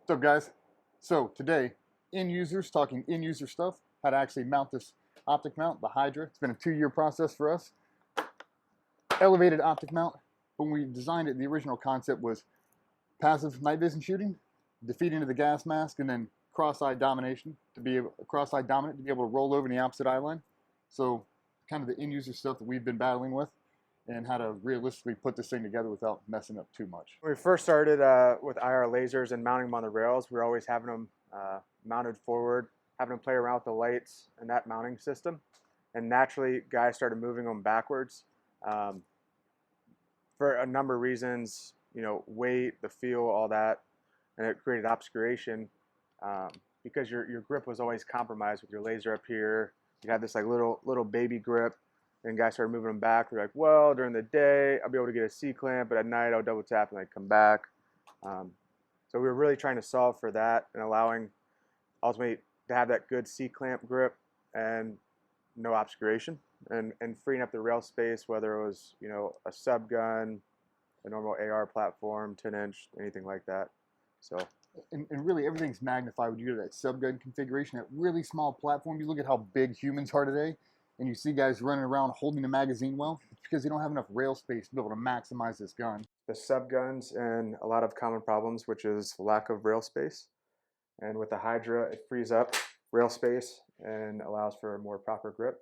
What's up, guys? So today, talking in-user stuff, how to actually mount this optic mount, the Hydra. It's been a 2-year process for us. Elevated optic mount. When we designed it, the original concept was passive night vision shooting, defeating of the gas mask, and then cross-eye dominant to be able to roll over in the opposite eye line. So kind of the in-user stuff that we've been battling with, and how to realistically put this thing together without messing up too much. When we first started with IR lasers and mounting them on the rails, we were always having them mounted forward, having them play around with the lights and that mounting system. And naturally, guys started moving them backwards for a number of reasons, weight, the feel, all that. And it created obscuration because your grip was always compromised with your laser up here. You had this like little baby grip. And guys started moving them back. They're like, well, during the day, I'll be able to get a C-clamp, but at night, I'll double tap and come back. So we were really trying to solve for that and allowing, ultimately, to have that good C-clamp grip and no obscuration and freeing up the rail space, whether it was, a sub gun, a normal AR platform, 10-inch, anything like that. So. And really, everything's magnified when you go to that sub gun configuration, that really small platform. You look at how big humans are today, and you see guys running around holding the magazine well. It's because they don't have enough rail space to be able to maximize this gun. The sub guns and a lot of common problems, which is lack of rail space. And with the Hydra, it frees up rail space and allows for a more proper grip,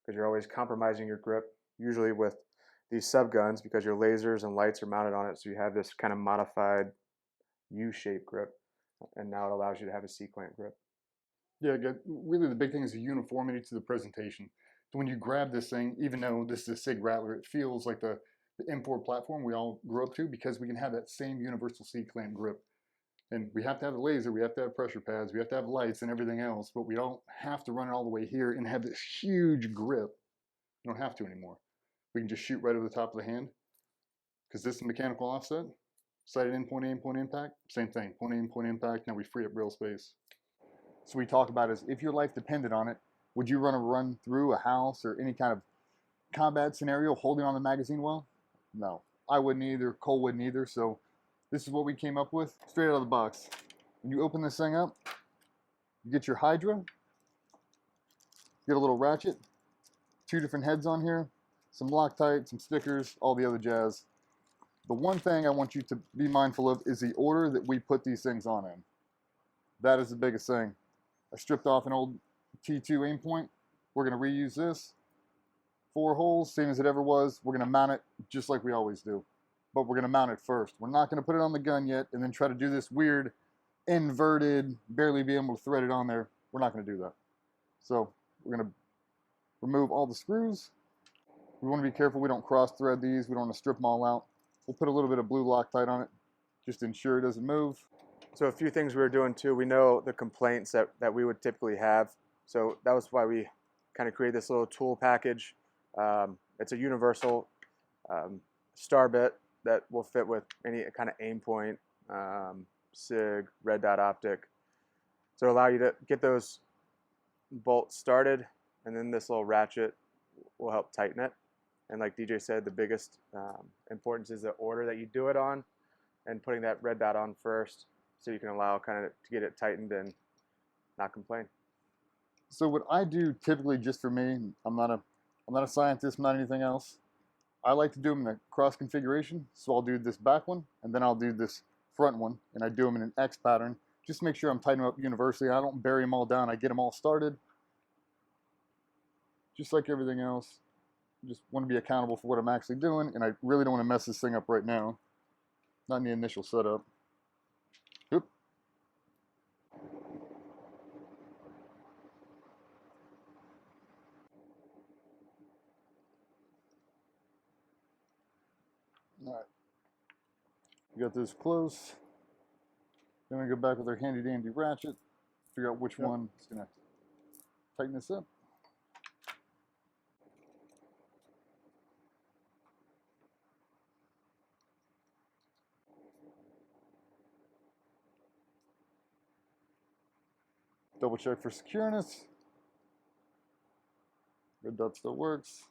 because you're always compromising your grip, usually with these sub guns, because your lasers and lights are mounted on it. So you have this kind of modified U-shaped grip, and now it allows you to have a C-clamp grip. Yeah, really the big thing is the uniformity to the presentation. So when you grab this thing, even though this is a SIG Rattler, it feels like the M4 platform we all grew up to, because we can have that same universal C-clamp grip. And we have to have the laser, we have to have pressure pads, we have to have lights and everything else, but we don't have to run it all the way here and have this huge grip. We don't have to anymore. We can just shoot right over the top of the hand, because this is mechanical offset. Sighted in, point aim, point impact, same thing, point aim, point impact. Now we free up rail space. So we talk about is, if your life depended on it, would you run through a house or any kind of combat scenario holding on the magazine well? No, I wouldn't either, Cole wouldn't either. So this is what we came up with straight out of the box. When you open this thing up, you get your Hydra, get a little ratchet, 2 different heads on here, some Loctite, some stickers, all the other jazz. The one thing I want you to be mindful of is the order that we put these things on in. That is the biggest thing. I stripped off an old T2 aim point. We're going to reuse this. 4 holes, same as it ever was. We're going to mount it just like we always do. But we're going to mount it first. We're not going to put it on the gun yet and then try to do this weird inverted, barely be able to thread it on there. We're not going to do that. So we're going to remove all the screws. We want to be careful we don't cross thread these. We don't want to strip them all out. We'll put a little bit of blue Loctite on it just to ensure it doesn't move. So a few things we were doing too. We know the complaints that we would typically have. So that was why we kind of created this little tool package. It's a universal star bit that will fit with any kind of aim point, SIG, red dot optic. So it'll allow you to get those bolts started, and then this little ratchet will help tighten it. And like DJ said, the biggest importance is the order that you do it on, and putting that red dot on first, so you can allow kind of to get it tightened and not complain. So what I do typically, just for me, I'm not a scientist, I'm not anything else. I like to do them in a cross configuration. So I'll do this back one, and then I'll do this front one, and I do them in an X pattern, just to make sure I'm tightening them up universally. I don't bury them all down. I get them all started, just like everything else. Just want to be accountable for what I'm actually doing, and I really don't want to mess this thing up right now. Not in the initial setup. Oop. All right. We got this close. Then we go back with our handy dandy ratchet, figure out which one is going to tighten this up. Double check for secureness. Red dot still works.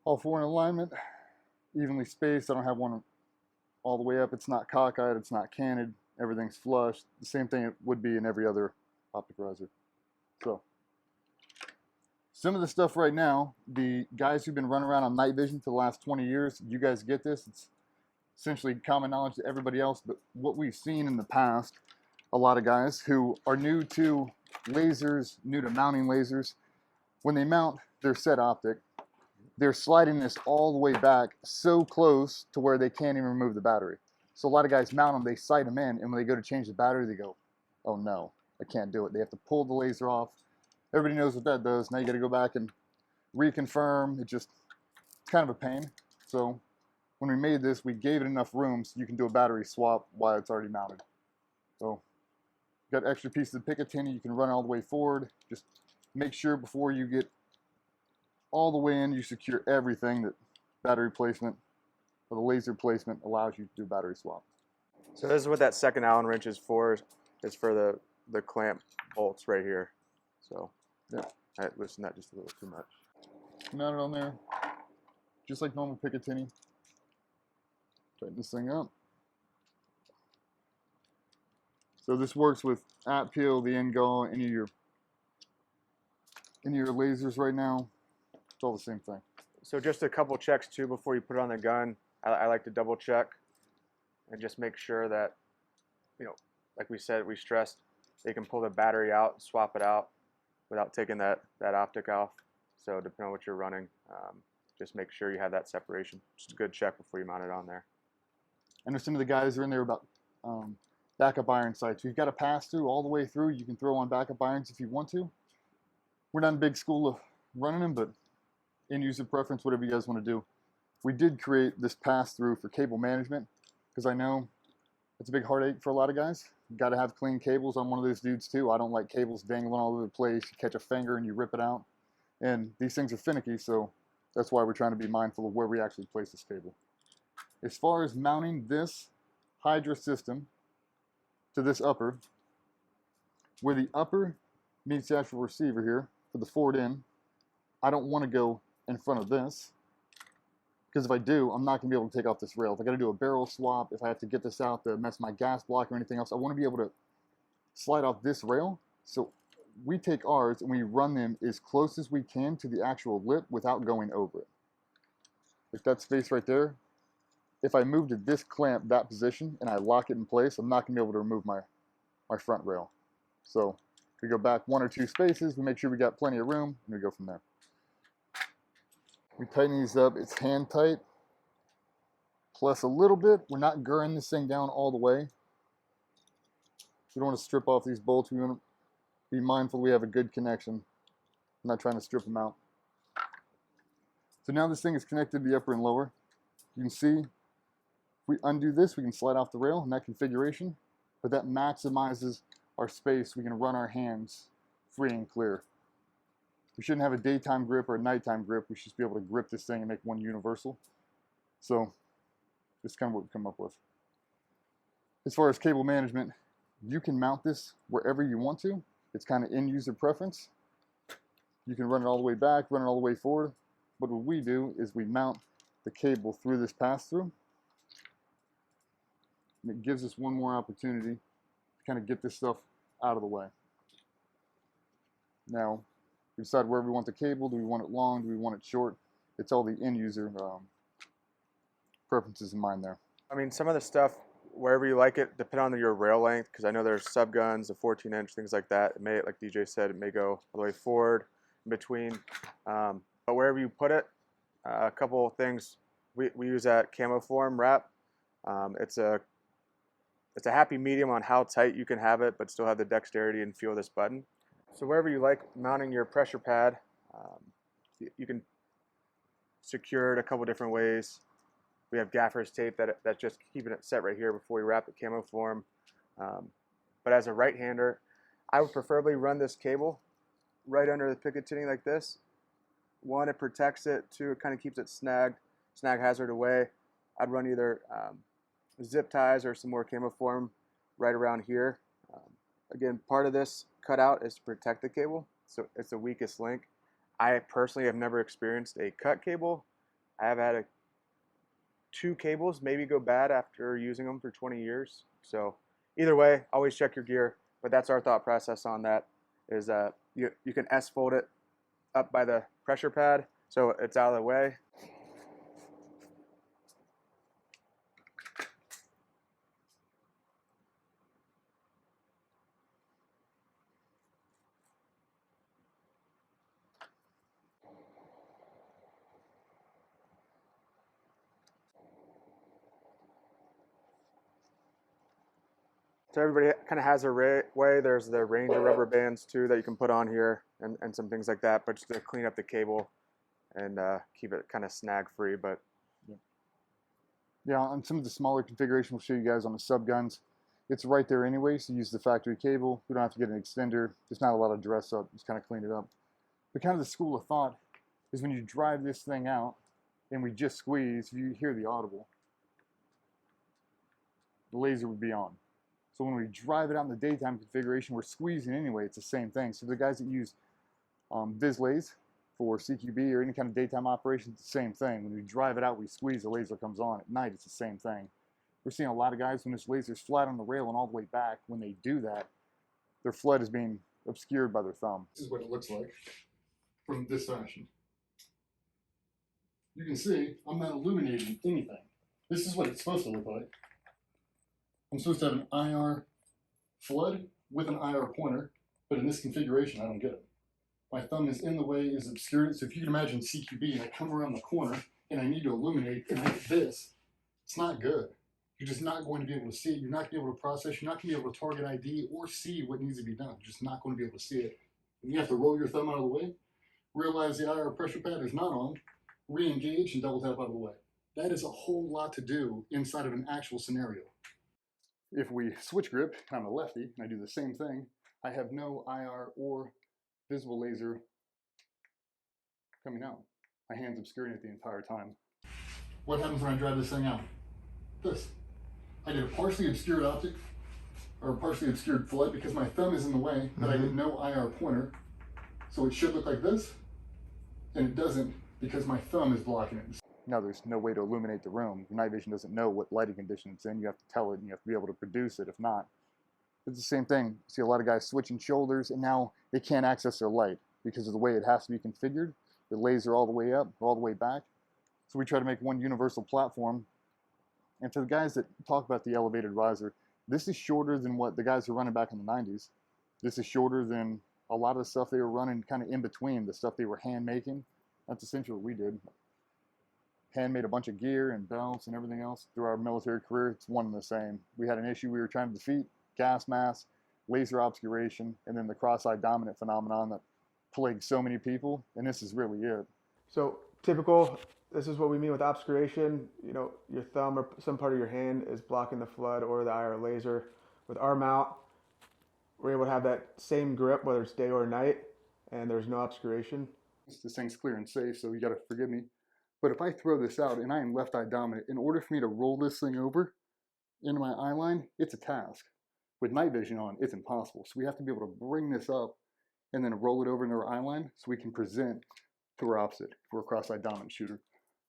All 4 in alignment, evenly spaced. I don't have one all the way up. It's not cockeyed, it's not canted. everything's flush. The same thing it would be in every other optic riser. So some of the stuff right now, the guys who've been running around on night vision for the last 20 years, you guys get this. It's essentially common knowledge to everybody else, but what we've seen in the past, a lot of guys who are new to lasers, new to mounting lasers, when they mount their set optic, they're sliding this all the way back so close to where they can't even remove the battery. So a lot of guys mount them, they sight them in, and when they go to change the battery, they go, oh no, I can't do it. They have to pull the laser off. Everybody knows what that does. Now you got to go back and reconfirm. It's kind of a pain. So when we made this, we gave it enough room so you can do a battery swap while it's already mounted. So got extra pieces of Picatinny. You can run all the way forward. Just make sure before you get all the way in, you secure everything that battery placement or the laser placement allows you to do battery swap. So this is what that second Allen wrench is for. It's for the clamp bolts right here. So yeah, I loosened that just a little too much. Mount it on there, just like normal Picatinny. Tighten this thing up. So this works with at peel, the end go, any of your lasers right now. It's all the same thing. So just a couple checks too before you put it on the gun. I like to double check and just make sure that, you know, like we said, we stressed, they can pull the battery out, swap it out without taking that optic off. So depending on what you're running, just make sure you have that separation. Just a good check before you mount it on there. I know some of the guys are in there about backup iron sights. You've got to pass through all the way through. You can throw on backup irons if you want to. We're not in big school of running them, but end user preference, whatever you guys want to do. We did create this pass through for cable management because I know it's a big heartache for a lot of guys. You got to have clean cables. I'm one of those dudes too. I don't like cables dangling all over the place. You catch a finger and you rip it out. And these things are finicky, so that's why we're trying to be mindful of where we actually place this cable. As far as mounting this Hydra system to this upper, where the upper meets the actual receiver here for the forward in, I don't want to go in front of this, because if I do, I'm not going to be able to take off this rail. If I got to do a barrel swap, if I have to get this out to mess my gas block or anything else, I want to be able to slide off this rail. So we take ours and we run them as close as we can to the actual lip without going over it. Like that space right there, if I move to this clamp, that position, and I lock it in place, I'm not going to be able to remove my front rail. So we go back 1 or 2 spaces, we make sure we got plenty of room, and we go from there. We tighten these up. It's hand tight, plus a little bit. We're not gurring this thing down all the way. We don't want to strip off these bolts. We want to be mindful we have a good connection. I'm not trying to strip them out. So now this thing is connected to the upper and lower. You can see if we undo this, we can slide off the rail in that configuration, but that maximizes our space. We can run our hands free and clear. We shouldn't have a daytime grip or a nighttime grip. We should just be able to grip this thing and make one universal. So this is kind of what we come up with. As far as cable management, you can mount this wherever you want to. It's kind of end user preference. You can run it all the way back, run it all the way forward. But what we do is we mount the cable through this pass-through. And it gives us one more opportunity to kind of get this stuff out of the way. Now, we decide where we want the cable. Do we want it long? Do we want it short? It's all the end user preferences in mind there. I mean, some of the stuff, wherever you like it, depending on your rail length, because I know there's sub guns, the 14-inch, things like that. It may, like DJ said, it may go all the way forward, in between. But wherever you put it, a couple of things. We use that camo form wrap. It's a happy medium on how tight you can have it, but still have the dexterity and feel this button. So wherever you like mounting your pressure pad, you can secure it a couple different ways. We have gaffer's tape that's just keeping it set right here before we wrap the camo form. But as a right-hander, I would preferably run this cable right under the Picatinny like this. 1, it protects it. 2, it kind of keeps it snag hazard away. I'd run either zip ties or some more camo form right around here. Again, part of this cutout is to protect the cable, so it's the weakest link. I personally have never experienced a cut cable. I have had 2 cables maybe go bad after using them for 20 years. So either way, always check your gear. But that's our thought process on that. Is you can S fold it up by the pressure pad so it's out of the way. So everybody kind of has their way. There's the Ranger rubber bands too that you can put on here and some things like that, but just to clean up the cable and keep it kind of snag free. But yeah, on some of the smaller configuration, we'll show you guys on the sub guns. It's right there anyway, so use the factory cable. We don't have to get an extender. There's not a lot of dress up. Just kind of clean it up. But kind of the school of thought is when you drive this thing out and we just squeeze, you hear the audible. The laser would be on. So when we drive it out in the daytime configuration, we're squeezing anyway. It's the same thing. So the guys that use VisLays for CQB or any kind of daytime operation, it's the same thing. When we drive it out, we squeeze, the laser comes on. At night, it's the same thing. We're seeing a lot of guys when this laser's flat on the rail and all the way back, when they do that, their flood is being obscured by their thumb. This is what it looks like from this fashion. You can see I'm not illuminating anything. This is what it's supposed to look like. I'm supposed to have an IR flood with an IR pointer, but in this configuration, I don't get it. My thumb is in the way, is obscured. So if you can imagine CQB and I come around the corner and I need to illuminate and I hit this, it's not good. You're just not going to be able to see it. You're not going to be able to process. You're not going to be able to target ID or see what needs to be done. You're just not going to be able to see it. And you have to roll your thumb out of the way, realize the IR pressure pad is not on, re-engage and double tap out of the way. That is a whole lot to do inside of an actual scenario. If we switch grip, and I'm a lefty, and I do the same thing, I have no IR or visible laser coming out. My hand's obscuring it the entire time. What happens when I drive this thing out? This. I get a partially obscured optic, or a partially obscured flood because my thumb is in the way, but I get no IR pointer. So it should look like this, and it doesn't because my thumb is blocking it. Now there's no way to illuminate the room. Your night vision doesn't know what lighting condition it's in. You have to tell it and you have to be able to produce it. If not, it's the same thing. You see a lot of guys switching shoulders and now they can't access their light because of the way it has to be configured. The laser all the way up, all the way back. So we try to make one universal platform. And to the guys that talk about the elevated riser, this is shorter than what the guys were running back in the 90s. This is shorter than a lot of the stuff they were running kind of in between, the stuff they were hand making. That's essentially what we did. Handmade a bunch of gear and belts and everything else through our military career. It's one and the same. We had an issue we were trying to defeat: gas mask, laser obscuration, and then the cross-eye dominant phenomenon that plagues so many people. And this is really it. so typical. This is what we mean with obscuration. You know, your thumb or some part of your hand is blocking the flood or the IR laser. With our mount, we're able to have that same grip whether it's day or night, and there's no obscuration. This thing's clear and safe, so you got to forgive me. But if I throw this out and I am left eye dominant, in order for me to roll this thing over into my eye line, it's a task. With night vision on, it's impossible. So we have to be able to bring this up and then roll it over into our eye line so we can present to our opposite if we're a cross-eye dominant shooter.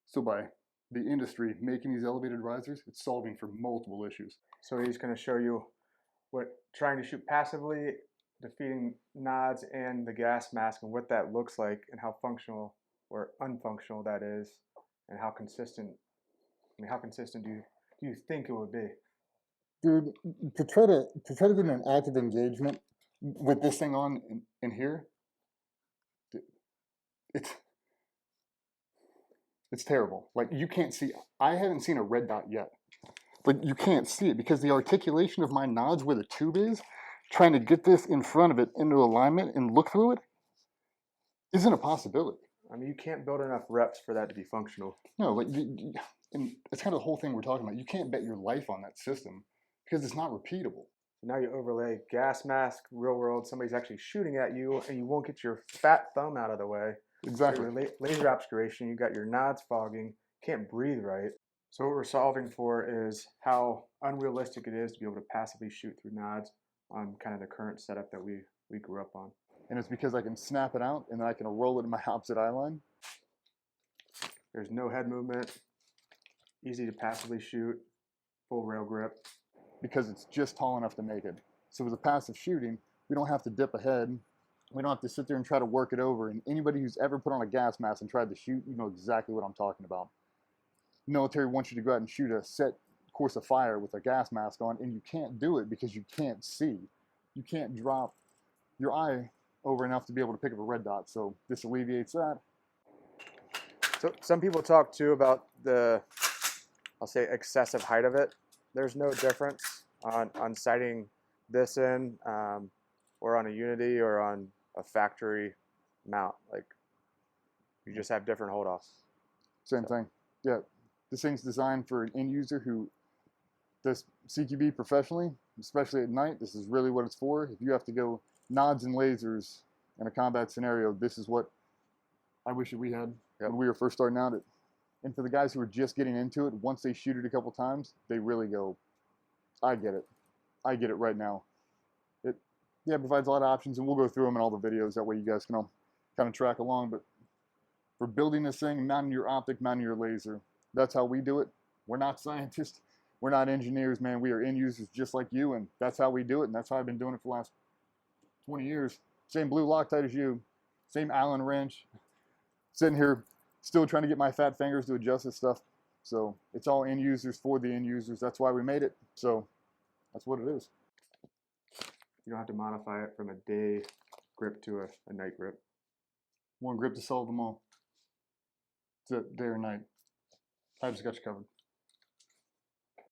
So by the industry making these elevated risers, it's solving for multiple issues. So he's going to show you what trying to shoot passively, defeating nods and the gas mask, and what that looks like and how functional or unfunctional that is, and how consistent. I mean, how consistent do you think it would be? Dude, to try to get an active engagement with this thing on in here, it's terrible. Like, you can't see. I haven't seen a red dot yet. Like, you can't see it because the articulation of my nods where the tube is, trying to get this in front of it into alignment and look through it, isn't a possibility. I mean, you can't build enough reps for that to be functional. No, like, and it's kind of the whole thing we're talking about. You can't bet your life on that system because it's not repeatable. So now you overlay gas mask, real world, somebody's actually shooting at you, and you won't get your fat thumb out of the way. Exactly. So laser obscuration, you got your nods fogging, can't breathe right. So what we're solving for is how unrealistic it is to be able to passively shoot through nods on kind of the current setup that we grew up on. And it's because I can snap it out and then I can roll it in my opposite eye line. There's no head movement, easy to passively shoot, full rail grip. because it's just tall enough to make it. So with a passive shooting, we don't have to dip ahead. We don't have to sit there and try to work it over. And anybody who's ever put on a gas mask and tried to shoot, you know exactly what I'm talking about. Military wants you to go out and shoot a set course of fire with a gas mask on, and you can't do it because you can't see. You can't drop your eye over enough to be able to pick up a red dot. So this alleviates that. So some people talk too about the, I'll say, excessive height of it. There's no difference on sighting this in or on a Unity or on a factory mount. Like, you just have different hold offs. Same thing. Yeah, this thing's designed for an end user who does CQB professionally, especially at night. This is really what it's for. If you have to go nods and lasers in a combat scenario, this is what I wish that we had when we were first starting out. And for the guys who are just getting into it, once they shoot it a couple times, they really go, I get it. I get it right now. It provides a lot of options, and we'll go through them in all the videos. That way you guys can all kind of track along. But for building this thing, mounting your optic, mounting your laser, that's how we do it. We're not scientists. We're not engineers, man. We are end users just like you, and that's how we do it, and that's how I've been doing it for the last 20 years. Same blue Loctite as you, same Allen wrench. Sitting here still trying to get my fat fingers to adjust this stuff. So it's all end users for the end users. That's why we made it. So that's what it is. You don't have to modify it from a day grip to a night grip. One grip to solve them all. It's a day or night. I just got you covered.